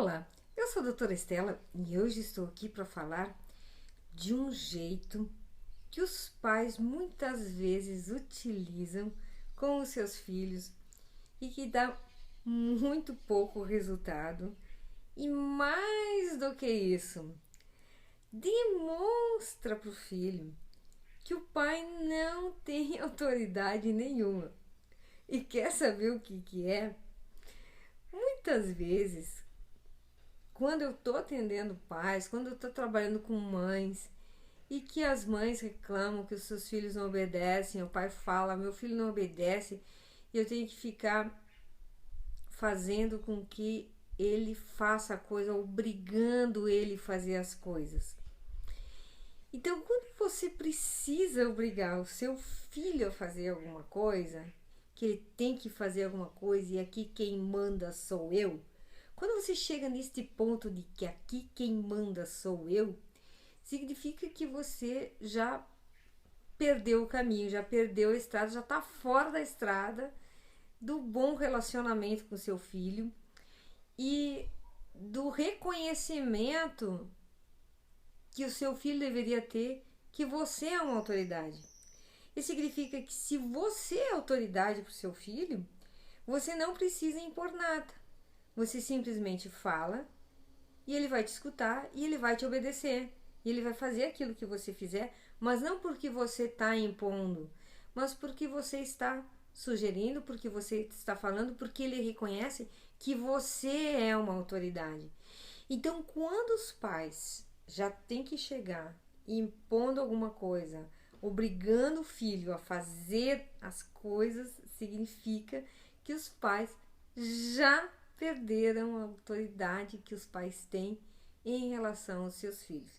Olá, eu sou a doutora Estela e hoje estou aqui para falar de um jeito que os pais muitas vezes utilizam com os seus filhos e que dá muito pouco resultado. E mais do que isso, demonstra para o filho que o pai não tem autoridade nenhuma. E quer saber o que é? Muitas vezes, quando eu estou atendendo pais, quando eu estou trabalhando com mães e que as mães reclamam que os seus filhos não obedecem, o pai fala, meu filho não obedece, e eu tenho que ficar fazendo com que ele faça a coisa, obrigando ele a fazer as coisas. Então, quando você precisa obrigar o seu filho a fazer alguma coisa, que ele tem que fazer alguma coisa e aqui quem manda sou eu, quando você chega neste ponto de que aqui quem manda sou eu, significa que você já perdeu o caminho, já perdeu a estrada, já está fora da estrada do bom relacionamento com seu filho e do reconhecimento que o seu filho deveria ter que você é uma autoridade. Isso significa que se você é autoridade para o seu filho, você não precisa impor nada. Você simplesmente fala e ele vai te escutar e ele vai te obedecer. E ele vai fazer aquilo que você fizer, mas não porque você está impondo, mas porque você está sugerindo, porque você está falando, porque ele reconhece que você é uma autoridade. Então, quando os pais já têm que chegar impondo alguma coisa, obrigando o filho a fazer as coisas, significa que os pais já perderam a autoridade que os pais têm em relação aos seus filhos.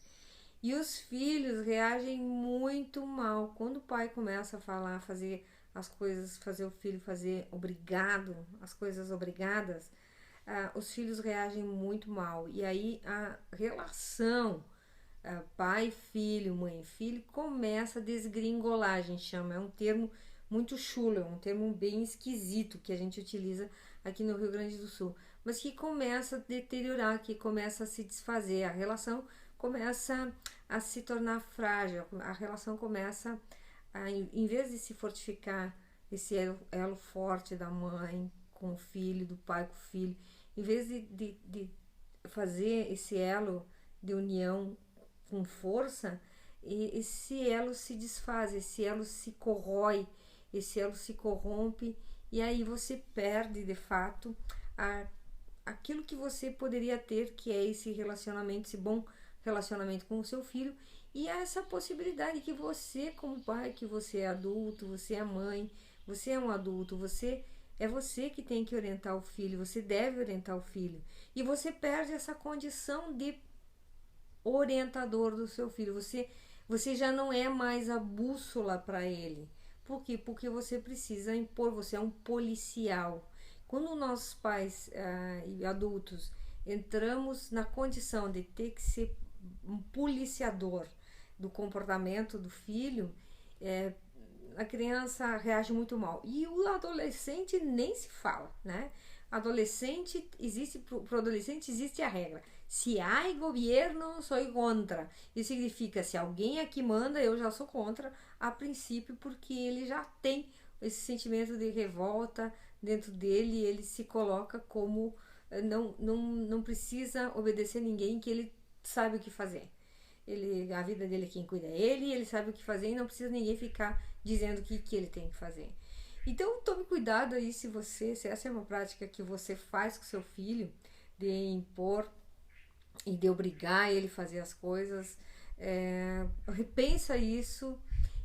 E os filhos reagem muito mal quando o pai começa a falar, fazer as coisas, fazer o filho fazer obrigado, as coisas obrigadas. Os filhos reagem muito mal. E aí a relação pai, filho, mãe, filho começa a desgringolar, a gente chama. É um termo muito chulo, é um termo bem esquisito que a gente utiliza aqui no Rio Grande do Sul, mas que começa a deteriorar, que começa a se desfazer, a relação começa a se tornar frágil, a relação começa a, em vez de se fortificar esse elo forte da mãe com o filho, do pai com o filho, em vez de fazer esse elo de união com força, e esse elo se desfaz, esse elo se corrói, esse elo se corrompe, e aí você perde de fato aquilo que você poderia ter, que é esse relacionamento, esse bom relacionamento com o seu filho, e essa possibilidade que você, como pai, que você é adulto, você é mãe, você é um adulto, você que tem que orientar o filho, você deve orientar o filho, e você perde essa condição de orientador do seu filho. Você já não é mais a bússola para ele. Por quê? Porque você precisa impor, você é um policial. Quando nós pais e adultos entramos na condição de ter que ser um policiador do comportamento do filho, a criança reage muito mal. E o adolescente nem se fala, né? Adolescente, existe para o adolescente existe a regra. Se há governo, sou contra. Isso significa, se alguém aqui manda, eu já sou contra, a princípio, porque ele já tem esse sentimento de revolta dentro dele, ele se coloca como não precisa obedecer ninguém, que ele sabe o que fazer. A vida dele, quem cuida é ele sabe o que fazer e não precisa ninguém ficar dizendo o que ele tem que fazer. Então tome cuidado aí se essa é uma prática que você faz com seu filho, de impor e de obrigar ele a fazer as coisas, repensa isso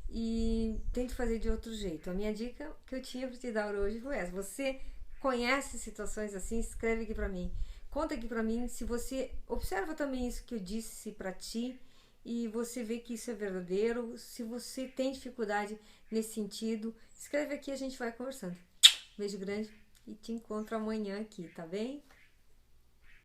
e tente fazer de outro jeito. A minha dica que eu tinha para te dar hoje foi essa. Você conhece situações assim? Escreve aqui para mim. Conta aqui para mim se você observa também isso que eu disse para ti e você vê que isso é verdadeiro. Se você tem dificuldade nesse sentido, escreve aqui, a gente vai conversando. Beijo grande e te encontro amanhã aqui, tá bem?